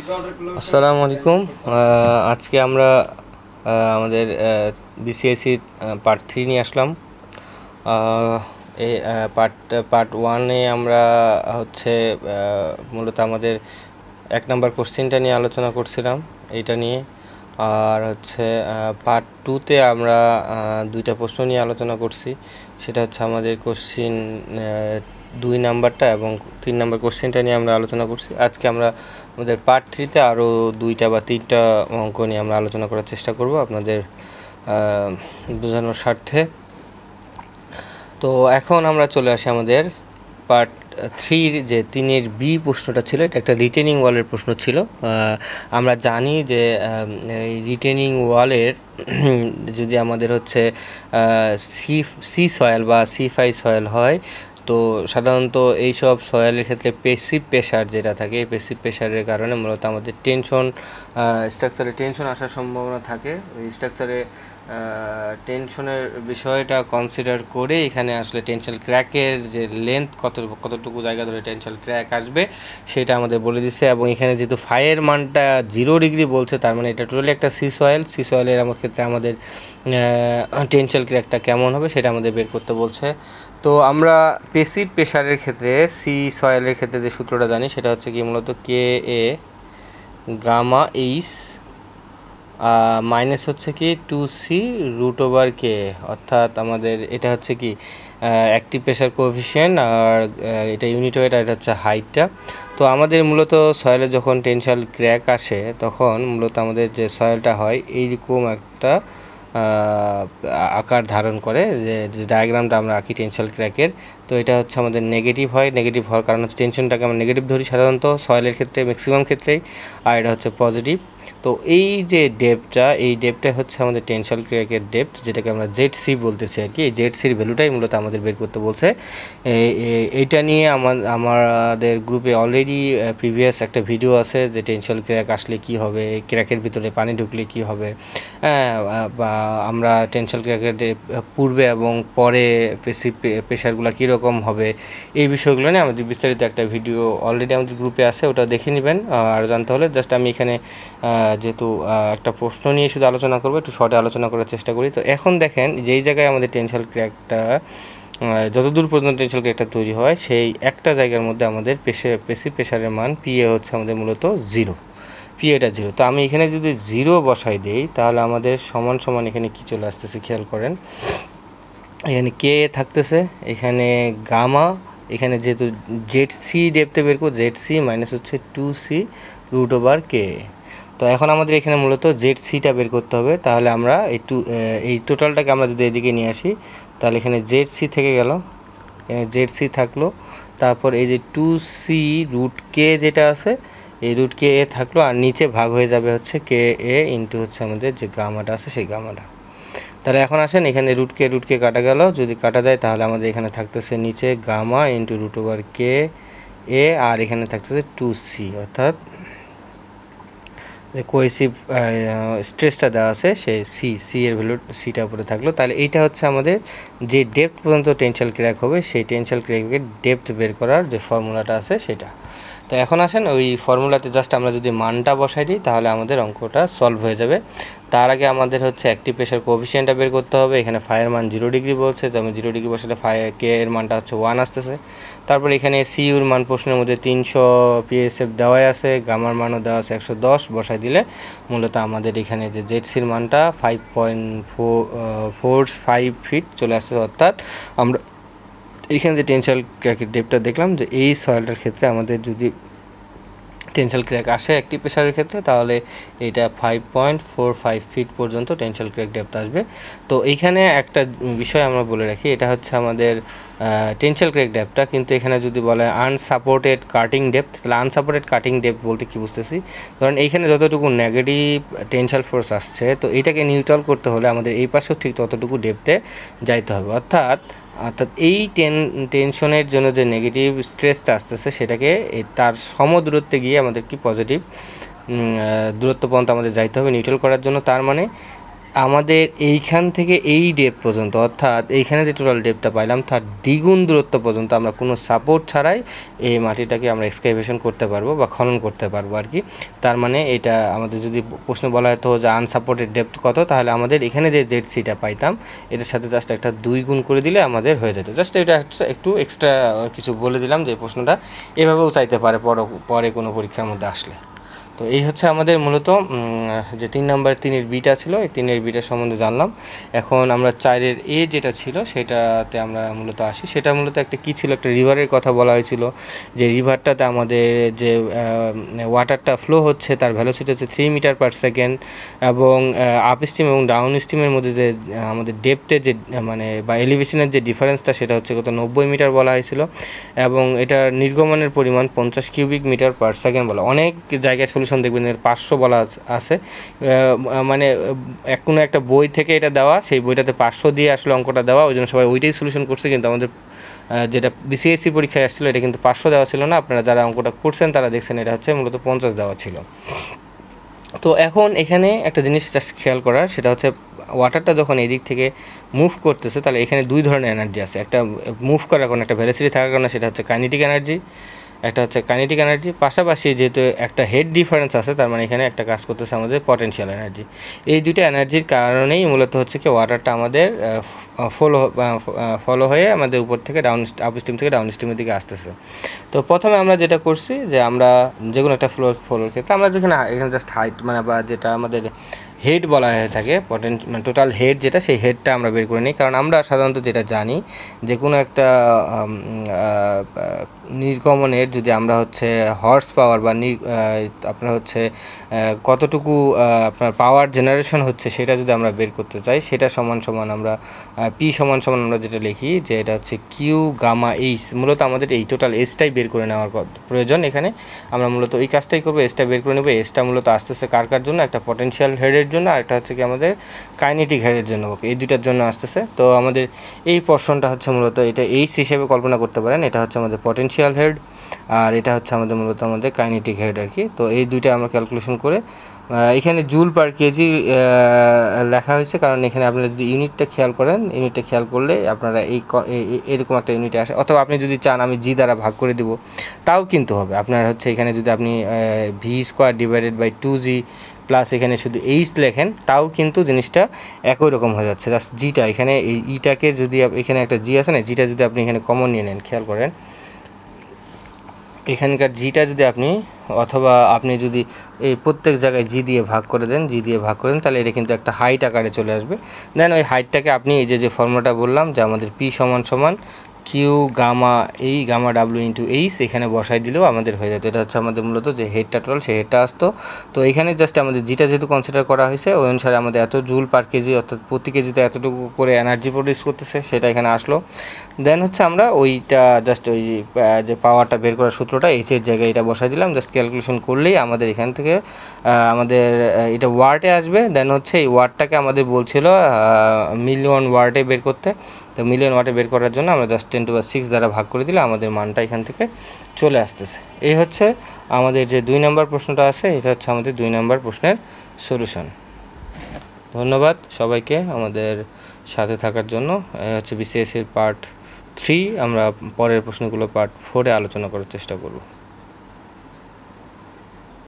আসসালামু আলাইকুম। আজকে আমরা আমাদের বিসিএসসি পার্ট 3 নিয়ে আসলাম। এই পার্ট 1-এ আমরা হচ্ছে মূলত আমাদের 1 নম্বর কোশ্চেনটা নিয়ে আলোচনা করছিলাম, এইটা নিয়ে। আর হচ্ছে পার্ট 2-তে আমরা 2টা প্রশ্ন নিয়ে আলোচনা করছি। সেটা হচ্ছে আমাদের কোশ্চেন 2 নাম্বারটা এবং 3 নম্বর কোশ্চেনটা নিয়ে আমরা আলোচনা করছি। আজকে আমরা আমাদের পার্ট 3-তে আরও 2টা বা 3টা অঙ্ক নিয়ে আমরা আলোচনা করার চেষ্টা করব আপনাদের বোঝানোর স্বার্থে। তো এখন আমরা চলে আসি আমাদের পার্ট 3-র যে 3-এর বি প্রশ্নটা ছিল, এটা একটা রিটেনিং ওয়ালের প্রশ্ন ছিল। আমরা জানি যে এই রিটেনিং ওয়ালের যদি আমাদের হচ্ছে সি সয়েল বা C5 সয়েল হয়, তো সাধারণত এইসব সয়েলের ক্ষেত্রে পেসিভ প্রেশার যেটা থাকে, এই পেসিভ প্রেশারের কারণে মূলত আমাদের স্ট্রাকচারে টেনশন আসার সম্ভাবনা থাকে। ওই স্ট্রাকচারে টেনশনের বিষয়টা কনসিডার করে এখানে আসলে টেনশন ক্র্যাকের যে লেন্থ কতটুকু জায়গা ধরে টেনশন ক্র্যাক আসবে সেটা আমাদের বলে দিচ্ছে। এবং এখানে যেহেতু ফাইয়ের মানটা 0 ডিগ্রি বলছে, তার মানে এটা টোটালি একটা সি সয়েলের ক্ষেত্রে আমাদের টেনশন ক্র্যাকটা কেমন হবে সেটা আমাদের বের করতে বলছে। তো আমরা পেসিভ প্রেশারের ক্ষেত্রে সি সয়েলের ক্ষেত্রে যে সূত্রটা জানি সেটা হচ্ছে কি মূলত কে এ গামা এইচ মাইনাস হচ্ছে কি 2c √/k, অর্থাৎ আমাদের এটা হচ্ছে কি অ্যাক্টিভ প্রেশার কোএফিসিয়েন্ট, আর এটা ইউনিট ওয়েট, আর এটা হচ্ছে হাইটটা। তো আমাদের মূলত সয়েলে যখন টেনশাল ক্র্যাক আসে তখন মূলত আমাদের যে সয়েলটা হয় এইরকম একটা আকার ধারণ করে, যে ডায়াগ্রামটা আমরা আঁকি টেনশাল ক্র্যাকের। তো এটা হচ্ছে আমাদের নেগেটিভ হয়, নেগেটিভ হওয়ার কারণ হচ্ছে টেনশনটাকে আমরা নেগেটিভ ধরি সাধারণত সয়েলের ক্ষেত্রে, ম্যাক্সিমাম ক্ষেত্রেই, আর এটা হচ্ছে পজিটিভ। তো এই যে ডেপটা হচ্ছে আমাদের টেনশাল ক্র্যাকের ডেপথ, যেটাকে আমরা ZC বলতেছি আর কি। এই ZCর ভ্যালুটাই মূলত আমাদের বের করতে বলছে। এইটা নিয়ে আমাদের গ্রুপে অলরেডি প্রিভিয়াস একটা ভিডিও আছে যে টেনশাল ক্র্যাক আসলে কি হবে, ক্র্যাকের ভিতরে পানি ঢুকলে কি হবে, বা আমরা টেনশাল ক্র্যাকের পূর্বে এবং পরে পেসিভ প্রেশারগুলো কীরকম হবে, এই বিষয়গুলো নিয়ে আমাদের বিস্তারিত একটা ভিডিও অলরেডি আমাদের গ্রুপে আছে, ওটা দেখে নেবেন। আর জানতে হলে জাস্ট আমি এখানে যেহেতু একটা প্রশ্ন নিয়ে শুধু আলোচনা করবো, একটু শর্টে আলোচনা করার চেষ্টা করি। তো এখন দেখেন যেই জায়গায় আমাদের টেনশাল ক্র্যাকটা যতদূর পর্যন্ত টেনশাল ক্র্যাকটা তৈরি হয় সেই একটা জায়গার মধ্যে আমাদের পেসিভ প্রেশারের মান পিএ হচ্ছে আমাদের মূলত 0, পিএটা 0। তো আমি এখানে যদি 0 বসাই দিই তাহলে আমাদের সমান সমান এখানে কি চলে আসতেছে খেয়াল করেন। এখানে কে থাকতেছে, এখানে গামা, এখানে যেহেতু ZC ডেপথে বের করবো, ZC মাইনাস হচ্ছে 2c √/k। তো এখন আমাদের এখানে মূলত ZCটা বের করতে হবে। তাহলে আমরা এই টোটালটাকে আমরা যদি এদিকে নিয়ে আসি তাহলে এখানে ZC থেকে গেল, এখানে ZC থাকলো, তারপর এই যে 2c √k যেটা আছে এই √k থাকলো, আর নিচে ভাগ হয়ে যাবে হচ্ছে কে এ ইন্টু হচ্ছে আমাদের যে গামাটা আছে সেই গামাটা। তাহলে এখন আসেন এখানে √k কাটা গেল, যদি কাটা যায় তাহলে আমাদের এখানে থাকতেছে নিচে গামা ইন্টু √/k এ, আর এখানে থাকতেছে 2c, অর্থাৎ যে কোহেসিভ স্ট্রেসটা দেওয়া আছে সেই সি এর ভ্যালু সিটা উপরে থাকলো। তাহলে এইটা হচ্ছে আমাদের যে ডেপথ পর্যন্ত টেনশাল ক্র্যাক হবে সেই টেনশাল ক্র্যাকের ডেপথ বের করার যে ফর্মুলাটা আছে সেটা। তো এখন আসেন ওই ফর্মুলাতে জাস্ট আমরা যদি মানটা বসাই দিই তাহলে আমাদের অঙ্কটা সলভ হয়ে যাবে। তার আগে আমাদের হচ্ছে অ্যাক্টিভ প্রেশার কোএফিসিয়েন্টটা বের করতে হবে। এখানে ফায়ের মান 0 ডিগ্রি বলছে, তো আমি 0 ডিগ্রি বসালে কে এর মানটা হচ্ছে 1 আসতেছে। তারপর এখানে সিইউর মান প্রশ্নের মধ্যে 300 PSF দেওয়াই আছে, গামার মানও দেওয়া আছে 110, বসাই দিলে মূলত আমাদের এখানে যে ZCর মানটা 5.45 ফিট চলে আসছে। অর্থাৎ আমরা এখানে যে টেনশাল ক্র্যাকের ডেপটা দেখলাম যে এই সয়েলটার ক্ষেত্রে আমাদের যদি টেনশাল ক্র্যাক আসে অ্যাক্টিভ প্রেশারের ক্ষেত্রে তাহলে এটা 5.45 ফিট পর্যন্ত টেনশাল ক্র্যাক ডেপথ আসবে। তো এইখানে একটা বিষয় আমরা বলে রাখি, এটা হচ্ছে আমাদের টেনশাল ক্র্যাক ডেপথটা, কিন্তু এখানে যদি বলে আনসাপোর্টেড কাটিং ডেপথ, তাহলে আনসাপোর্টেড কাটিং ডেপথ বলতে কী বুঝতেছি, ধরেন এইখানে যতটুকু নেগেটিভ টেনশাল ফোর্স আসছে তো এইটাকে নিউট্রাল করতে হলে আমাদের এই পাশেও ঠিক ততটুকু ডেপথে যাইতে হবে। অর্থাৎ এই টেনশনের জন্য যে নেগেটিভ স্ট্রেসটা আসতেছে সেটাকে তার সমদূরত্বে গিয়ে আমাদের কি পজিটিভ দূরত্ব পর্যন্ত আমাদের যাইতে হবে নিউট্রাল করার জন্য। তার মানে আমাদের এইখান থেকে এই ডেপ পর্যন্ত, অর্থাৎ এইখানে যে টোটাল ডেপটা পাইলাম তার দ্বিগুণ দূরত্ব পর্যন্ত আমরা কোনো সাপোর্ট ছাড়াই এই মাটিটাকে আমরা এক্সকাভেশন করতে পারবো বা খনন করতে পারবো আর কি। তার মানে এটা আমাদের যদি প্রশ্ন বলা হতো যে আনসাপোর্টেড ডেপথ কত, তাহলে আমাদের এখানে যে জেডসিটা পাইতাম এটার সাথে জাস্ট একটা 2 গুণ করে দিলে আমাদের হয়ে যেত। জাস্ট এটা একটু এক্সট্রা কিছু বলে দিলাম যে প্রশ্নটা এভাবেও চাইতে পারে পরে কোনো পরীক্ষার মধ্যে আসলে। তো এই হচ্ছে আমাদের মূলত যে 3 নাম্বার 3-এর বিটা ছিল, এই 3-এর বিটা সম্বন্ধে জানলাম। এখন আমরা 4-এর এ যেটা ছিল সেটাতে আমরা মূলত আসি। সেটা মূলত একটা কী ছিল, একটা রিভারের কথা বলা হয়েছিল, যে রিভারটাতে আমাদের যে ওয়াটারটা ফ্লো হচ্ছে তার ভ্যালোসিটি হচ্ছে 3 মিটার পার সেকেন্ড, এবং আপ স্ট্রিম এবং ডাউন স্ট্রিমের মধ্যে যে আমাদের ডেপথের যে মানে বা এলিভেশনের যে ডিফারেন্সটা সেটা হচ্ছে কত 90 মিটার বলা হয়েছিল, এবং এটার নির্গমনের পরিমাণ 50 কিউবিক মিটার পার সেকেন্ড বলা। অনেক জায়গায় সলিউশন দেখবেন এর 500 বলা আছে, মানে কোনো একটা বই থেকে এটা দেওয়া, সেই বইটাতে 500 দিয়ে আসলে অঙ্কটা দেওয়া, ওই জন্য সবাই ওইটাই সলিউশন করছে। কিন্তু আমাদের যেটা বিসিএসসি পরীক্ষায় আসছিল এটা কিন্তু 500 দেওয়া ছিল না। আপনারা যারা অঙ্কটা করছেন তারা দেখছেন এটা হচ্ছে মূলত 50 দেওয়া ছিল। তো এখন এখানে একটা জিনিস জাস্ট খেয়াল করার, সেটা হচ্ছে ওয়াটারটা যখন এই দিক থেকে মুভ করতেছে তাহলে এখানে 2 ধরনের এনার্জি আছে। একটা মুভ করার কারণে, একটা ভেলোসিটি থাকার কারণে সেটা হচ্ছে কাইনেটিক এনার্জি, একটা হচ্ছে কাইনেটিক এনার্জি, পাশাপাশি যেহেতু একটা হেড ডিফারেন্স আছে তার মানে এখানে একটা কাজ করতেছে আমাদের পটেনশিয়াল এনার্জি। এই দুইটা এনার্জির কারণেই মূলত হচ্ছে কি ওয়াটারটা আমাদের ফলো হয়ে আমাদের উপর থেকে আপ স্ট্রিম থেকে ডাউন স্ট্রিমের দিকে আসতেছে। তো প্রথমে আমরা যেটা করছি যে আমরা যে কোনো একটা ফ্লোর ক্ষেত্রে আমরা যেখানে এখানে জাস্ট হাইট মানে বা যেটা আমাদের হেড বলা হয়ে থাকে মানে টোটাল হেড যেটা, সেই হেডটা আমরা বের করে নিই। কারণ আমরা সাধারণত যেটা জানি যে কোনো একটা নির্গমনের যদি আমরা হচ্ছে হর্স পাওয়ার বা আপনার হচ্ছে কতটুকু আপনার পাওয়ার জেনারেশন হচ্ছে সেটা যদি আমরা বের করতে চাই, সেটা সমান আমরা পি সমান আমরা যেটা লিখি যে এটা হচ্ছে কিউ গামা এইচ। মূলত আমাদের এই টোটাল এসটাই বের করে নেওয়ার প্রয়োজন। এখানে আমরা মূলত এই কাজটাই করবো, এসটা বের করে নেবো। এসটা মূলত আসতেছে কার জন্য, একটা পটেনশিয়াল হেডের জন্য, আর একটা হচ্ছে কি আমাদের কাইনেটিক হেডের জন্য, এই দুইটার জন্য আসতেছে। তো আমাদের এই পোর্শনটা হচ্ছে মূলত এটা এইচ হিসেবে কল্পনা করতে পারেন, এটা হচ্ছে আমাদের পটেনশিয়াল হেড, আর এটা হচ্ছে আমাদের মূলত আমাদের কাইনেটিক হেড আর কি। তো এই দুইটা আমরা ক্যালকুলেশন করে এখানে জুল পার কেজি লেখা হয়েছে, কারণ এখানে আপনারা যদি ইউনিটটা খেয়াল করেন, ইউনিটটা খেয়াল করলে আপনারা এরকম একটা ইউনিটে আসে। অথবা আপনি যদি চান আমি জি দ্বারা ভাগ করে দিব তাও কিন্তু হবে। আপনার হচ্ছে এখানে যদি আপনি v square divided by 2g plus এখানে শুধু এইচ লেখেন তাও কিন্তু জিনিসটা একই রকম হয়ে যাচ্ছে। জাস্ট জিটা এখানে এই ইটাকে যদি এখানে একটা জি আছে না, জিটা যদি আপনি এখানে কমন নিয়ে নেন, খেয়াল করেন এখানকার জিটা যদি আপনি অথবা আপনি যদি এই প্রত্যেক জায়গায় জি দিয়ে ভাগ করে দেন, তাহলে এটা কিন্তু একটা হাইট আকারে চলে আসবে। দেন ওই হাইটটাকে আপনি এই যে ফর্মুলাটা বললাম যে আমাদের পি সমান কিউ গামা এই গামা ডাব্লিউ ইন্টু এইচ এখানে বসাই দিলেও আমাদের হয়ে যেত। এটা হচ্ছে আমাদের মূলত যে হেডটা টোটাল সেই হেডটা আসতো। তো এখানে জাস্ট আমাদের জিটা যেহেতু কনসিডার করা হয়েছে ওই অনুসারে আমাদের এত জুল পার কেজি অর্থাৎ প্রতি কেজিতে এতটুকু করে এনার্জি প্রডিউস করতেছে সেটা এখানে আসলো। দেন হচ্ছে আমরা ওইটা জাস্ট ওই যে পাওয়ারটা বের করার সূত্রটা এইচের জায়গায় এটা বসাই দিলাম। জাস্ট ক্যালকুলেশন করলেই আমাদের এখান থেকে আমাদের এটা ওয়ার্ডে আসবে। দেন হচ্ছে এই ওয়ার্ডটাকে আমাদের বলছিল মিলিয়ন ওয়ার্ডে বের করতে। তো মিলিয়ন ওয়াটে বের করার জন্য আমরা জাস্ট 10⁶ দ্বারা ভাগ করে দিলে আমাদের মানটা এখান থেকে চলে আসতেছে। এই হচ্ছে আমাদের যে 2 নম্বর প্রশ্নটা আছে, এটা হচ্ছে আমাদের 2 নম্বর প্রশ্নের সলিউশন। ধন্যবাদ সবাইকে আমাদের সাথে থাকার জন্য। হচ্ছে বিসিএসের পার্ট 3, আমরা পরের প্রশ্নগুলো পার্ট 4-এ আলোচনা করার চেষ্টা করব।